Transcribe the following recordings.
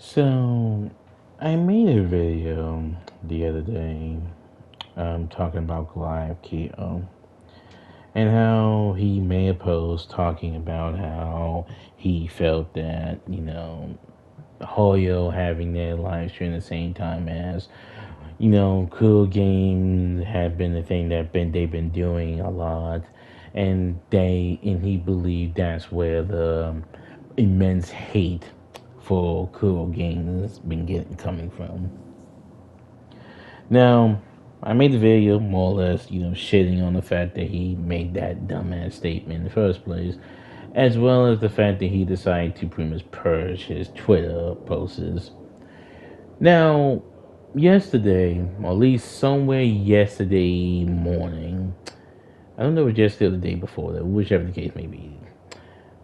So, I made a video the other day talking about Goliath Keto and how he made a post talking about how he felt that, Hoyo having their live stream at the same time as, cool games have been the thing that they've been doing a lot. And he believed that's where the immense hate for cool games has been getting coming from. Now, I made the video more or less, shitting on the fact that he made that dumbass statement in the first place, as well as the fact that he decided to pretty much purge his Twitter posts. Now, yesterday, or at least somewhere yesterday morning, I don't know if it was yesterday or the day before that, whichever the case may be,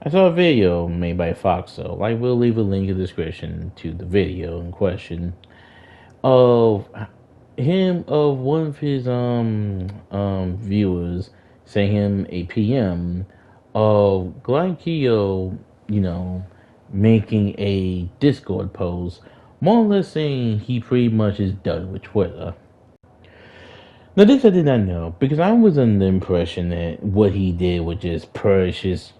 I saw a video made by Foxo. I will leave a link in the description to the video in question of one of his viewers sent him a PM of Glykio, making a Discord post, more or less saying he pretty much is done with Twitter. Now, this I did not know because I was under the impression that what he did was just purge his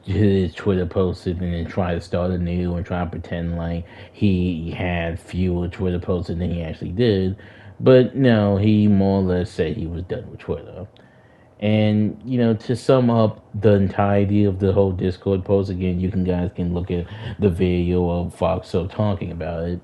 Twitter posts and then try to start anew and try to pretend like he had fewer Twitter posts than he actually did. But no, he more or less said he was done with Twitter. And to sum up the entirety of the whole Discord post again, you guys can look at the video of Foxo talking about it.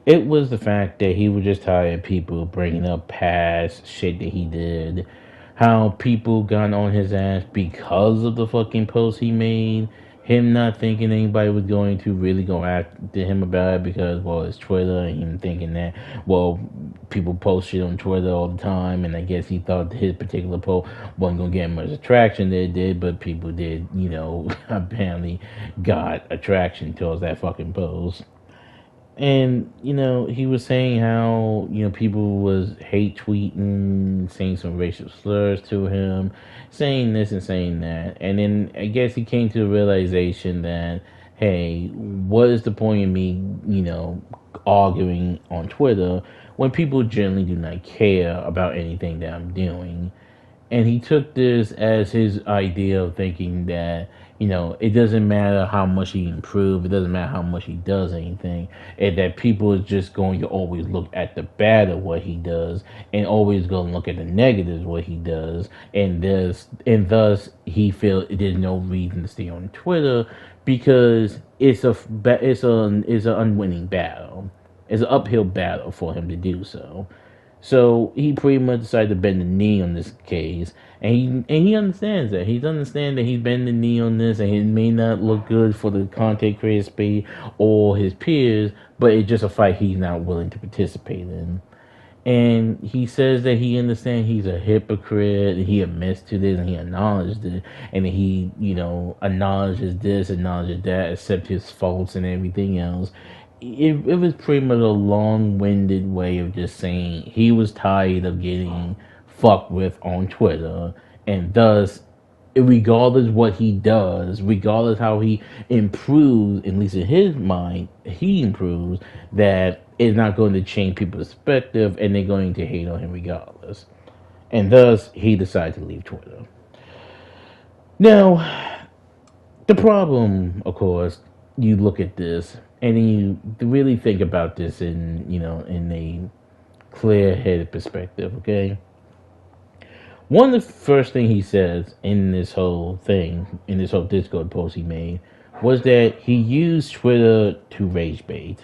It was the fact that he was just tired of people bringing up past shit that he did. How people got on his ass because of the fucking post he made. Him not thinking anybody was going to really go after him about it because, well, it's Twitter. And him thinking that, well, people post shit on Twitter all the time. And I guess he thought his particular post wasn't going to get much attraction that it did. But people did, apparently got attraction towards that fucking post. And he was saying how people was hate tweeting, saying some racial slurs to him, saying this and saying that, and then I guess he came to the realization that, hey, what is the point of me arguing on Twitter when people generally do not care about anything that I'm doing? And he took this as his idea of thinking that it doesn't matter how much he improves, it doesn't matter how much he does anything, and that people are just going to always look at the bad of what he does and always going to look at the negatives of what he does, and thus he feels there's no reason to stay on Twitter because it's an unwinning battle. It's an uphill battle for him to do so. So he pretty much decided to bend the knee on this case, and he understands that. He understands that he's bending the knee on this, and it may not look good for the content creator space or his peers, but it's just a fight he's not willing to participate in. And he says that he understands he's a hypocrite, and he admits to this, and he acknowledges it, and he, acknowledges this, acknowledges that, accepts his faults and everything else. It was pretty much a long-winded way of just saying he was tired of getting fucked with on Twitter, and thus, regardless what he does, regardless how he improves, at least in his mind, he improves, that it's not going to change people's perspective, and they're going to hate on him regardless. And thus, he decided to leave Twitter. Now, the problem, of course, you look at this and you really think about this in a clear-headed perspective. Okay, one of the first thing he says in this whole Discord post he made was that he used Twitter to rage bait.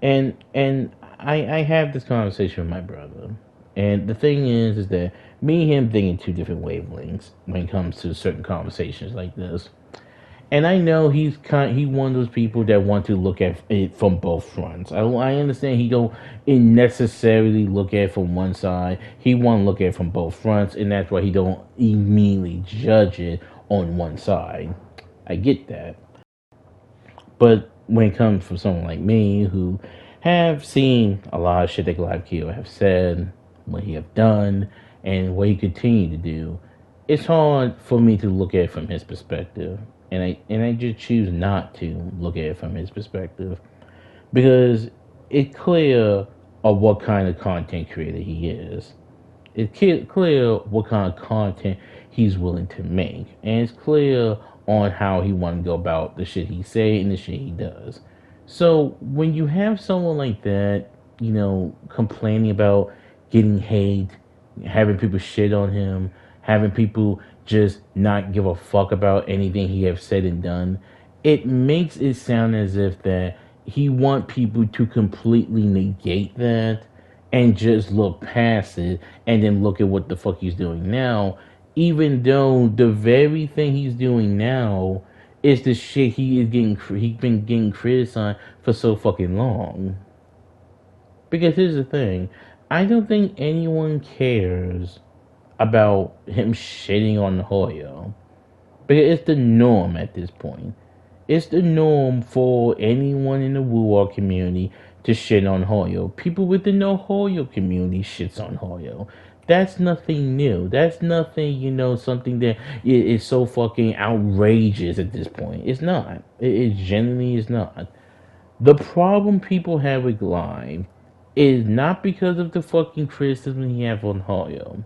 And I have this conversation with my brother, and the thing is that me and him think in two different wavelengths when it comes to certain conversations like this. And I know he one of those people that want to look at it from both fronts. I understand he don't necessarily look at it from one side. He want to look at it from both fronts, and that's why he don't immediately judge it on one side. I get that. But when it comes from someone like me who have seen a lot of shit that Glaive Keto have said, what he have done, and what he continue to do, it's hard for me to look at it from his perspective. And I just choose not to look at it from his perspective because it's clear of what kind of content creator he is. It's clear what kind of content he's willing to make, and it's clear on how he want to go about the shit he say and the shit he does. So when you have someone like that, complaining about getting hate, having people shit on him, having people just not give a fuck about anything he have said and done, it makes it sound as if that he want people to completely negate that and just look past it and then look at what the fuck he's doing now, even though the very thing he's doing now is the shit he's been getting criticized for so fucking long. Because here's the thing, I don't think anyone cares about him shitting on Hoyo. Because it's the norm at this point. It's the norm for anyone in the Woo community to shit on Hoyo. People within the Hoyo community shits on Hoyo. That's nothing new. That's nothing, something that is so fucking outrageous at this point. It's not. It genuinely is not. The problem people have with Live is not because of the fucking criticism he have on Hoyo.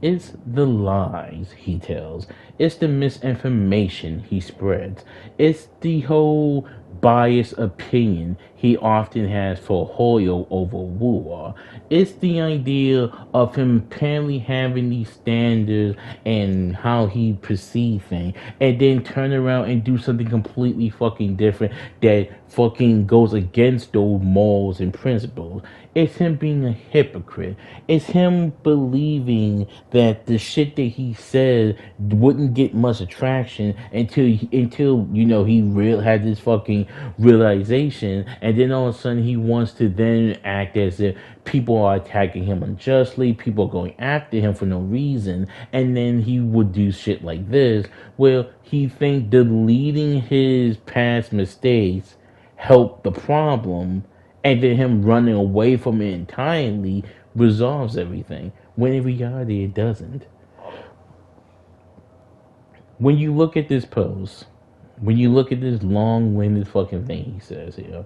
It's the lies he tells. It's the misinformation he spreads. It's the whole biased opinion he often has for Hoyo over Woo. It's the idea of him apparently having these standards and how he perceives things, and then turn around and do something completely fucking different that fucking goes against those morals and principles. It's him being a hypocrite. It's him believing that the shit that he said wouldn't get much attraction until he had this fucking realization, and then all of a sudden he wants to then act as if people are attacking him unjustly, people are going after him for no reason, and then he would do shit like this where he think deleting his past mistakes helped the problem, and then him running away from it entirely resolves everything, when in reality it doesn't. When you look at this post, when you look at this long-winded fucking thing he says here,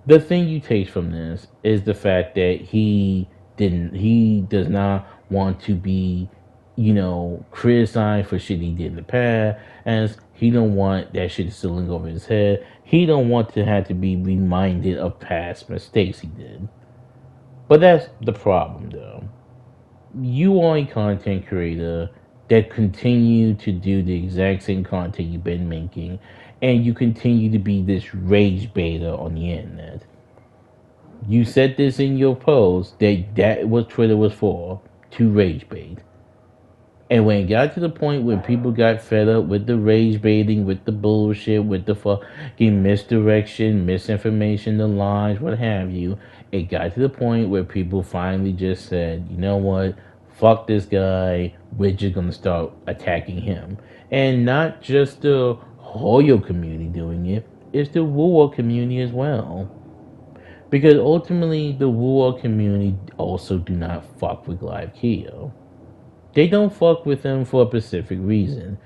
the thing you take from this is the fact that he does not want to be, criticized for shit he did in the past, as he don't want that shit to over his head. He don't want to have to be reminded of past mistakes he did. But that's the problem, though. You are a content creator that continue to do the exact same content you've been making, and you continue to be this rage beta on the internet. You said this in your post that what Twitter was for, to rage bait. And when it got to the point where people got fed up with the rage baiting, with the bullshit, with the fucking misdirection, misinformation, the lies, what have you, it got to the point where people finally just said, you know what, fuck this guy, we're just gonna start attacking him. And not just the Hoyo community doing it, it's the Woo community as well. Because ultimately, the Woo community also do not fuck with Live Keo. They don't fuck with him for a specific reason.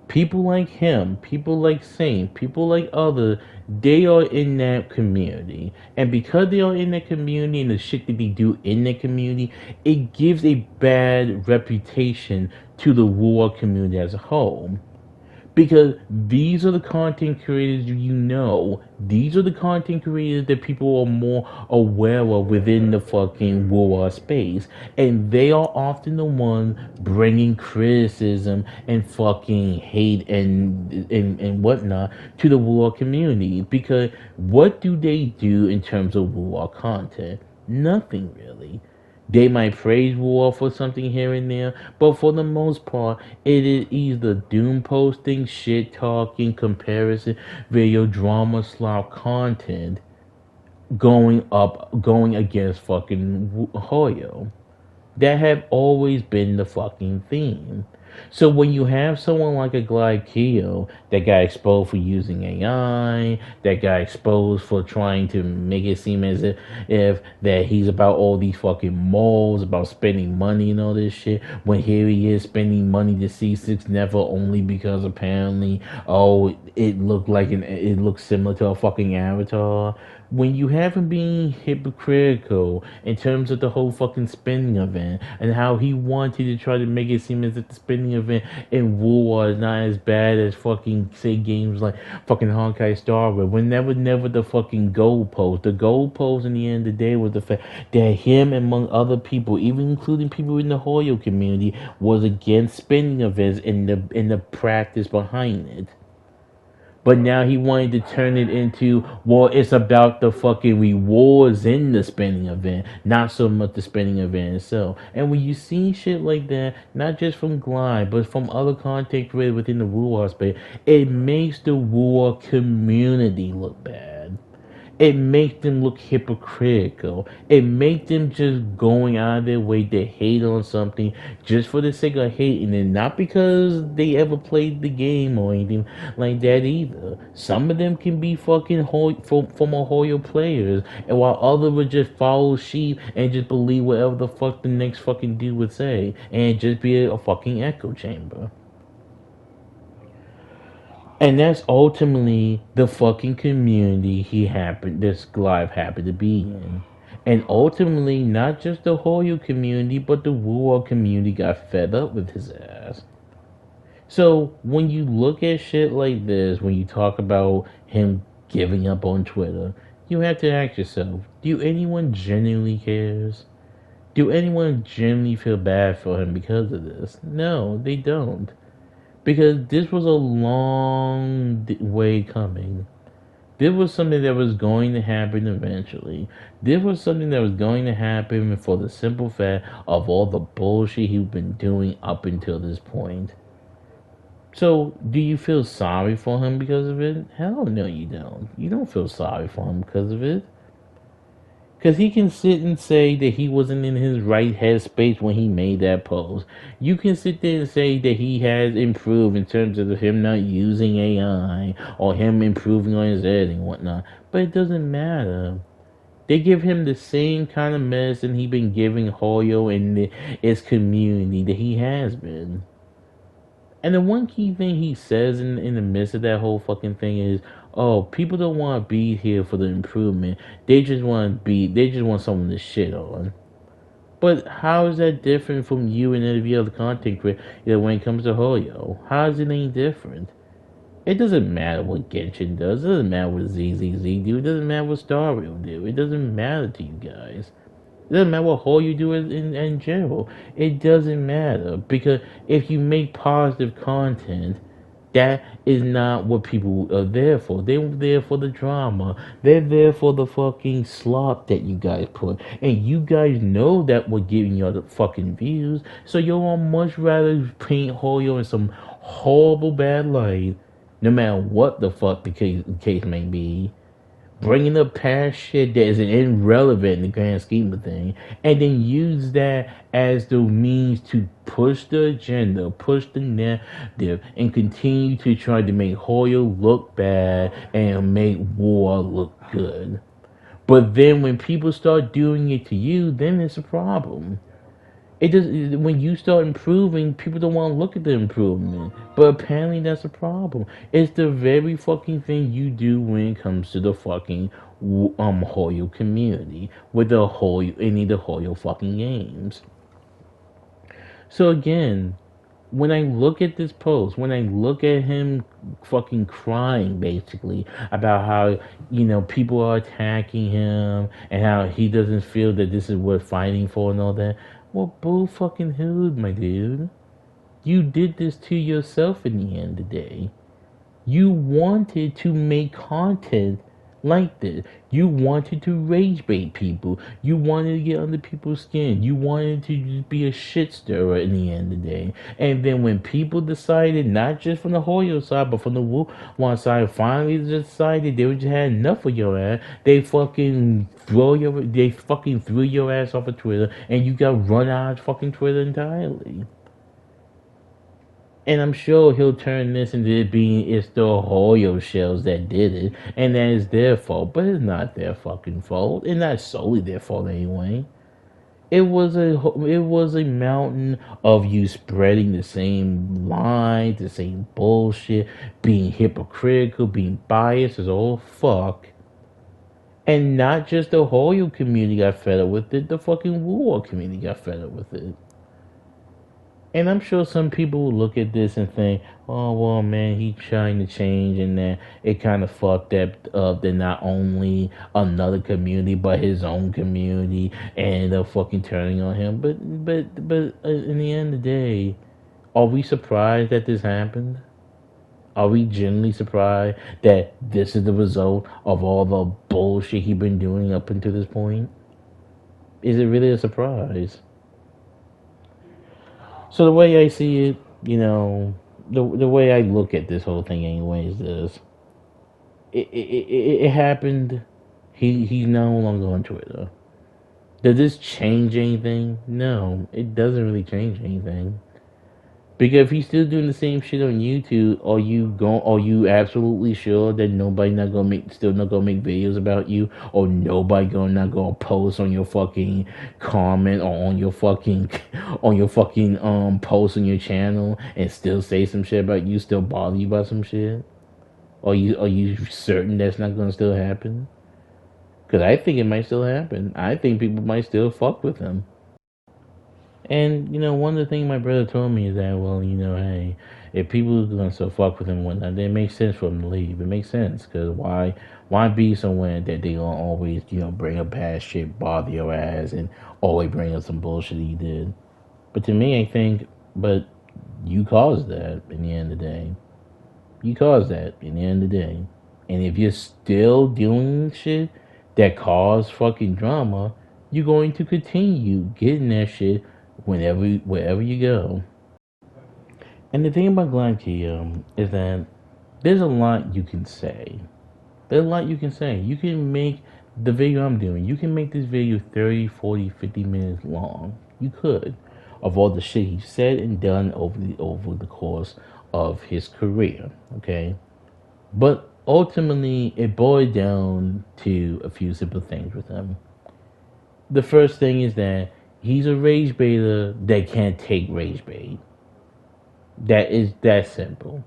People like him, people like Saint, people like others, they are in that community. And because they are in that community and the shit that they do in that community, it gives a bad reputation to the Woo community as a whole. Because these are the content creators these are the content creators that people are more aware of within the fucking war space. And they are often the ones bringing criticism and fucking hate and whatnot to the war community. Because what do they do in terms of war content? Nothing really. They might praise War for something here and there, but for the most part, it is either doom posting, shit talking, comparison, video drama slop content going against fucking Hoyo. That have always been the fucking theme. So when you have someone like a Glide Keo that got exposed for using AI, that got exposed for trying to make it seem as if that he's about all these fucking malls, about spending money and all this shit, when here he is spending money to C6 Never only because apparently, oh, it looked similar to a fucking avatar. When you have him being hypocritical in terms of the whole fucking spending event and how he wanted to try to make it seem as if the spending event in War is not as bad as fucking say games like fucking Honkai Star Rail. When never the fucking goalpost. The goalpost in the end of the day was the fact that him among other people, even including people in the Hoyo community, was against spending events in the practice behind it. But now he wanted to turn it into, well, it's about the fucking rewards in the spending event, not so much the spending event itself. And when you see shit like that, not just from Glide, but from other content creators within the Woo space, it makes the Woo community look bad. It makes them look hypocritical. It makes them just going out of their way to hate on something just for the sake of hating it, not because they ever played the game or anything like that either. Some of them can be fucking former Hoyo players, and while others would just follow sheep and just believe whatever the fuck the next fucking dude would say, and just be a fucking echo chamber. And that's ultimately the fucking community this Glaive happened to be in. And ultimately, not just the Hoyo community, but the Wuo community got fed up with his ass. So when you look at shit like this, when you talk about him giving up on Twitter, you have to ask yourself, do anyone genuinely cares? Do anyone genuinely feel bad for him because of this? No, they don't. Because this was a long way coming. This was something that was going to happen eventually. This was something that was going to happen for the simple fact of all the bullshit he's been doing up until this point. So, do you feel sorry for him because of it? Hell no, you don't. You don't feel sorry for him because of it. Because he can sit and say that he wasn't in his right headspace when he made that post. You can sit there and say that he has improved in terms of him not using AI or him improving on his editing and whatnot. But it doesn't matter. They give him the same kind of medicine he's been giving Hoyo and its community that he has been. And the one key thing he says in the midst of that whole fucking thing is, oh, people don't want to be here for the improvement. They just want someone to shit on. But how is that different from you and every other content creator when it comes to Hoyo? How is it any different? It doesn't matter what Genshin does. It doesn't matter what ZZZ do. It doesn't matter what Star Rail do. It doesn't matter to you guys. It doesn't matter what hole you do in general. It doesn't matter. Because if you make positive content, that is not what people are there for. They're there for the drama. They're there for the fucking slop that you guys put. And you guys know that we're giving you the fucking views. So you'll much rather paint Hoyo in some horrible bad light, no matter what the fuck the case may be, bringing up past shit that is irrelevant in the grand scheme of things, and then use that as the means to push the agenda, push the narrative, and continue to try to make Hoyo look bad and make War look good. But then when people start doing it to you, then it's a problem. It does when you start improving, people don't want to look at the improvement. But apparently that's a problem. It's the very fucking thing you do when it comes to the fucking Hoyo community with the any of the Hoyo fucking games. So again, when I look at this post, when I look at him fucking crying basically about how, people are attacking him and how he doesn't feel that this is worth fighting for and all that. Well, bull fucking hood, my dude. You did this to yourself in the end of the day. You wanted to make content like this. You wanted to rage bait people. You wanted to get under people's skin. You wanted to just be a shit stirrer in the end of the day. And then when people decided, not just from the Hoyo side, but from the one side, finally decided they just had enough of your ass, they fucking threw your ass off of Twitter, and you got run out of fucking Twitter entirely. And I'm sure he'll turn this into it being it's the Hoyo shells that did it, and that is their fault. But it's not their fucking fault. It's not solely their fault anyway. It was a mountain of you spreading the same lies, the same bullshit, being hypocritical, being biased as all fuck. And not just the Hoyo community got fed up with it, the fucking War community got fed up with it. And I'm sure some people will look at this and think, oh, well, man, he's trying to change, and that it kind of fucked up that not only another community, but his own community, and they're fucking turning on him. But in the end of the day, are we surprised that this happened? Are we genuinely surprised that this is the result of all the bullshit he's been doing up until this point? Is it really a surprise? So the way I see it, the way I look at this whole thing anyway is this: it happened. He's no longer on Twitter. Does this change anything? No, it doesn't really change anything. Because if he's still doing the same shit on YouTube, are you absolutely sure that nobody not gonna still not gonna make videos about you, or nobody gonna not gonna post on your fucking comment, or on your fucking post on your channel and still say some shit about you, still bother you about some shit? Are you certain that's not gonna still happen? Because I think it might still happen. I think people might still fuck with him. And one of the things my brother told me is that, well, hey, if people are gonna still fuck with him and whatnot, then it makes sense for him to leave. It makes sense because why be somewhere that they gonna always bring up past shit, bother your ass, and always bring up some bullshit he did. But to me, I think, but you caused that in the end of the day. You caused that in the end of the day. And if you're still doing shit that cause fucking drama, you're going to continue getting that shit wherever you go. And the thing about Glyceo is that there's a lot you can say. There's a lot you can say. You can make the video I'm doing, you can make this video 30, 40, 50 minutes long. You could. Of all the shit he said and done over the course of his career. Okay? But ultimately, it boiled down to a few simple things with him. The first thing is that he's a rage baiter that can't take rage bait. That is that simple.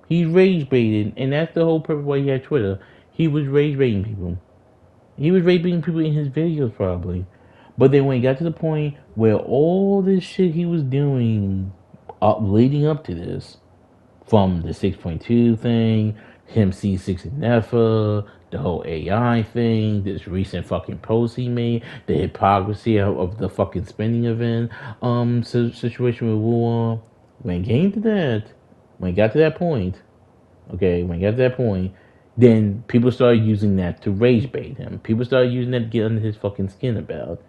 He rage baited, and that's the whole purpose why he had Twitter. He was rage baiting people. He was rage baiting people in his videos, probably. But then when he got to the point where all this shit he was doing leading up to this, from the 6.2 thing, him C6 and Nefa, the whole AI thing, this recent fucking post he made, the hypocrisy of the fucking spending event situation with Wuhan. When it got to that point, then people started using that to rage bait him. People started using that to get under his fucking skin about.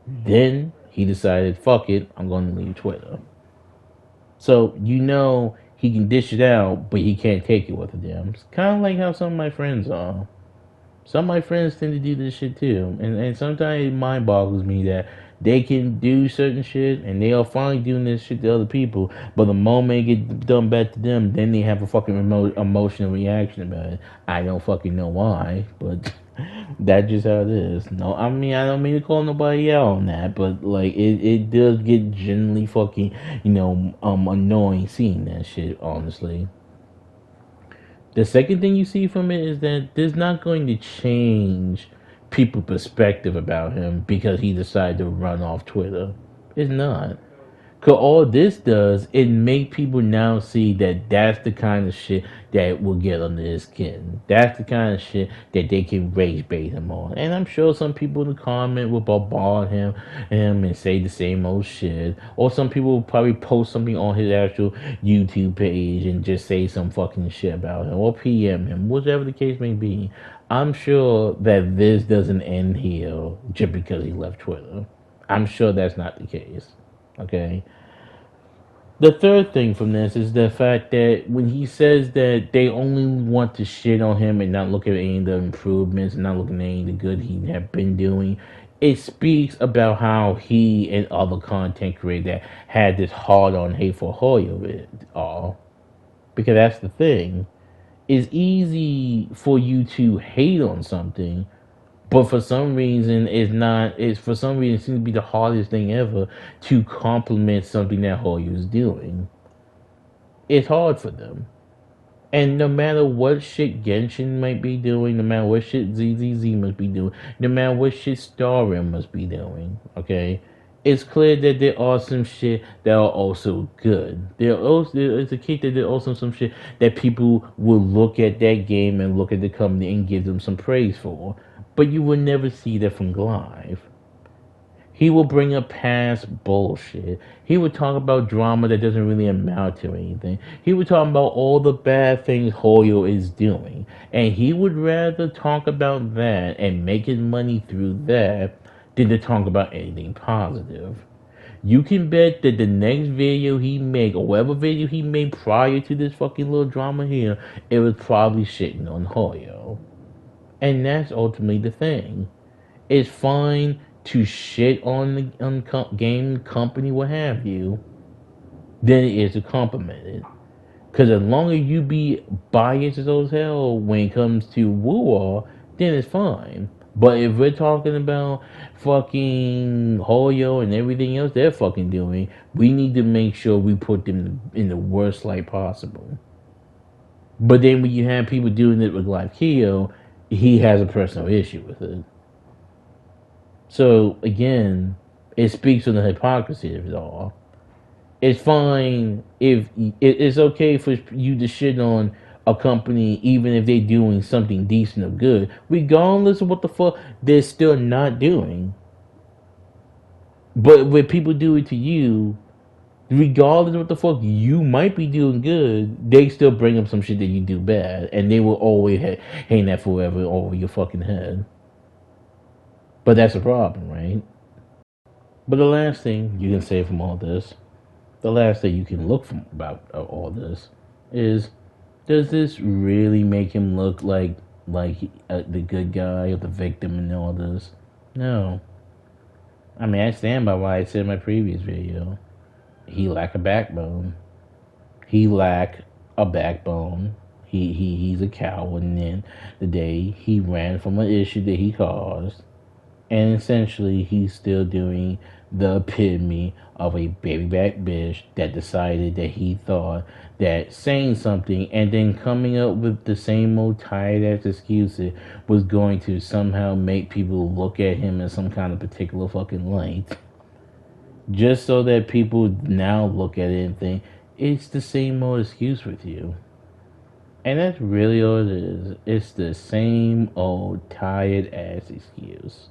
Then he decided, fuck it, I'm going to leave Twitter. So he can dish it out, but he can't take it with a damn. It's kind of like how some of my friends are. Some of my friends tend to do this shit too, and sometimes it mind boggles me that they can do certain shit and they are finally doing this shit to other people, but the moment it gets done back to them, then they have a fucking emotional reaction about it. I don't fucking know why, but that's just how it is. No, I mean, I don't mean to call nobody out on that, but like it does get genuinely fucking annoying seeing that shit, honestly. The second thing you see from it is that there's not going to change people's perspective about him because he decided to run off Twitter. It's not. Cause all this does, it make people now see that that's the kind of shit that will get under his skin. That's the kind of shit that they can rage bait him on. And I'm sure some people in the comment will bombard him and say the same old shit. Or some people will probably post something on his actual YouTube page and just say some fucking shit about him. Or PM him, whatever the case may be. I'm sure that this doesn't end here just because he left Twitter. I'm sure that's not the case. Okay? The third thing from this is the fact that when he says that they only want to shit on him and not look at any of the improvements and not looking at any of the good he had been doing, it speaks about how he and other content creators had this hard on hate for Hoyo with all. Because that's the thing. It's easy for you to hate on something, but for some reason it's not. It's for some reason it seems to be the hardest thing ever to compliment something that Hoyo is doing. It's hard for them. And no matter what shit Genshin might be doing, no matter what shit ZZZ must be doing, no matter what shit Starrim must be doing, okay, it's clear that there are some shit that are also good. It's a case that there are also some shit that people will look at that game and look at the company and give them some praise for. But you will never see that from Glive. He will bring up past bullshit. He would talk about drama that doesn't really amount to anything. He would talk about all the bad things Hoyo is doing. And he would rather talk about that and making money through that than to talk about anything positive. You can bet that the next video he make, or whatever video he made prior to this fucking little drama here, it was probably shitting on Hoyo. And that's ultimately the thing. It's fine to shit on the game company, what have you, than it is to compliment it. Because as long as you be biased as hell when it comes to Woo, then it's fine. But if we're talking about fucking Hoyo and everything else they're fucking doing, we need to make sure we put them in the worst light possible. But then when you have people doing it with Live Keo, he has a personal issue with it. So again, it speaks of the hypocrisy of it all. It's fine if it's okay for you to shit on a company even if they're doing something decent or good, regardless of what the fuck they're still not doing. But when people do it to you, regardless of what the fuck you might be doing good, they still bring up some shit that you do bad, and they will always hang that forever over your fucking head. But that's a problem, right? But the last thing you can say from all this, the last thing you can look from about all this, is does this really make him look like the good guy or the victim in all this? No. I mean, I stand by what I said in my previous video. He lack a backbone. He lack a backbone. He's a coward. And then the day he ran from an issue that he caused, and essentially he's still doing the epitome of a baby back bitch that decided that he thought that saying something and then coming up with the same old tired ass excuses was going to somehow make people look at him in some kind of particular fucking light. Just so that people now look at it and think it's the same old excuse with you. And that's really all it is. It's the same old tired ass excuse.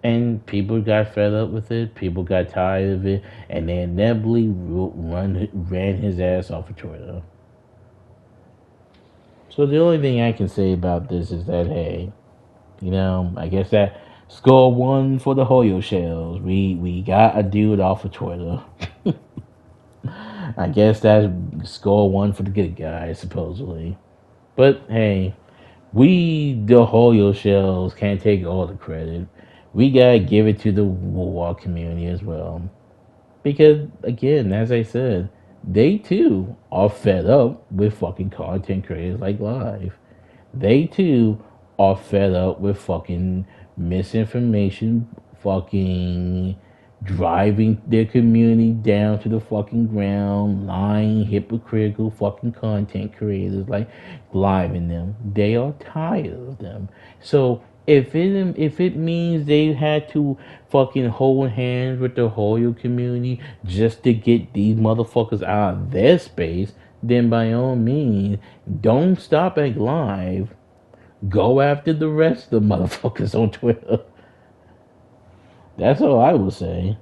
And people got fed up with it. People got tired of it, and they inevitably ran his ass off of Twitter. So the only thing I can say about this is that, hey, I guess that score one for the Hoyo shells. We got a dude off of Twitter. I guess that's score one for the good guy, supposedly. But hey, we the Hoyo shells can't take all the credit. We gotta give it to the War community as well. Because, again, as I said, they too are fed up with fucking content creators like Live. They too are fed up with fucking misinformation, fucking driving their community down to the fucking ground, lying, hypocritical fucking content creators like Live and them. They are tired of them. So if it means they had to fucking hold hands with the Hoyo community just to get these motherfuckers out of their space, then by all means, don't stop at Live. Go after the rest of the motherfuckers on Twitter. That's all I will say.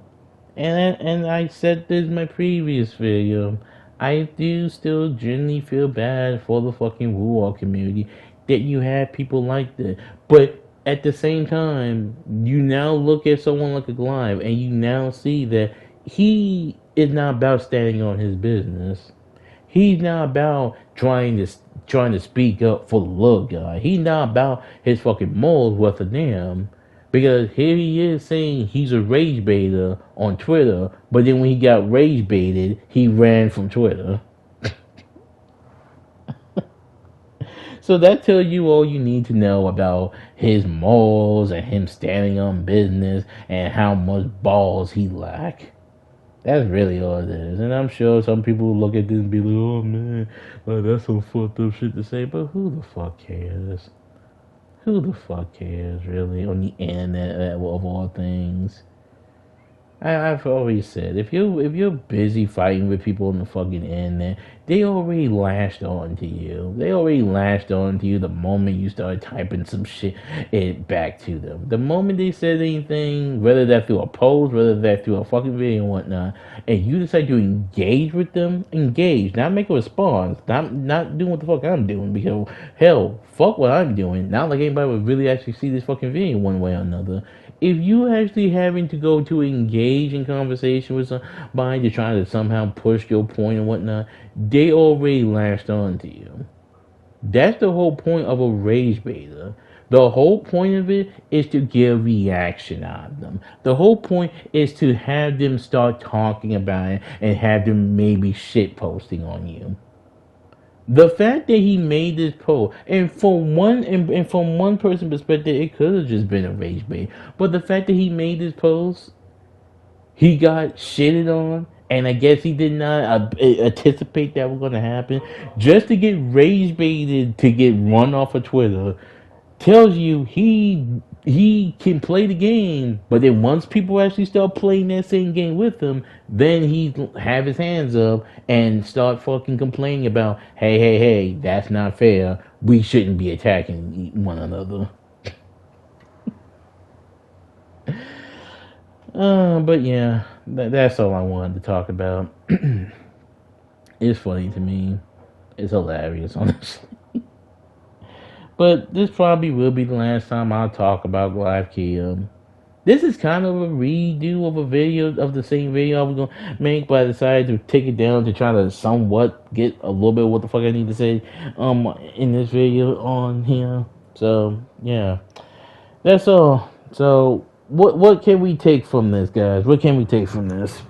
And I said this in my previous video. I do still genuinely feel bad for the fucking Woo community that you have people like that. But at the same time, you now look at someone like a Glive and you now see that he is not about standing on his business. He's not about trying trying to speak up for the little guy. He's not about his fucking morals worth a damn. Because here he is saying he's a rage baiter on Twitter, but then when he got rage baited, he ran from Twitter. So that tells you all you need to know about his morals and him standing on business and how much balls he lack. That's really all it is. And I'm sure some people will look at this and be like, oh man, like, that's some fucked up shit to say. But who the fuck cares? Who the fuck cares, really, on the internet of all things? I've always said if you're busy fighting with people on the fucking internet, they already lashed on to you. They already lashed on to you the moment you started typing some shit it back to them. The moment they said anything, whether that through a post, whether that through a fucking video and whatnot, and you decide to engage with them, engage, not make a response, not doing what the fuck I'm doing, because hell, fuck what I'm doing. Not like anybody would really actually see this fucking video one way or another. If you actually having to go to engage in conversation with somebody to try to somehow push your point and whatnot, they already latched on to you. That's the whole point of a rage baiter. The whole point of it is to get a reaction out of them. The whole point is to have them start talking about it and have them maybe shit posting on you. The fact that he made this post, and from one person's perspective, it could have just been a rage bait. But the fact that he made this post, he got shitted on, and I guess he did not anticipate that was going to happen. Just to get rage baited to get run off of Twitter tells you he can play the game, but then once people actually start playing that same game with him, then he have his hands up and start fucking complaining about, hey, that's not fair. We shouldn't be attacking one another. But yeah, that's all I wanted to talk about. It's funny to me. It's hilarious, honestly. But this probably will be the last time I'll talk about GliveKey. This is kind of a redo of a video of the same video I was gonna make, but I decided to take it down to try to somewhat get a little bit of what the fuck I need to say in this video on here. So yeah, that's all. So what can we take from this, guys? What can we take from this?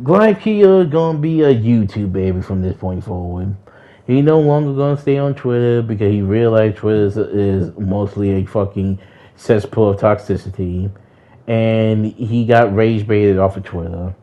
GliveKey gonna be a YouTube baby from this point forward. He no longer gonna stay on Twitter because he realized Twitter is mostly a fucking cesspool of toxicity, and he got rage baited off of Twitter,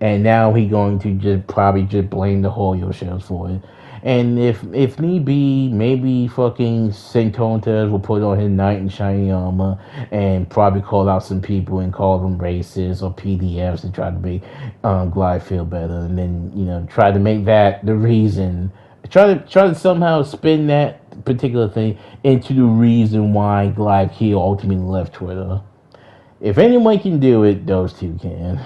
and now he going to probably just blame the Julio shows for it. And if need be, maybe fucking Santontes will put on his knight in shiny armor and probably call out some people and call them racist or PDFs to try to make Glide feel better, and then try to make that the reason. Try to somehow spin that particular thing into the reason why GliveKey ultimately left Twitter. If anyone can do it, those two can.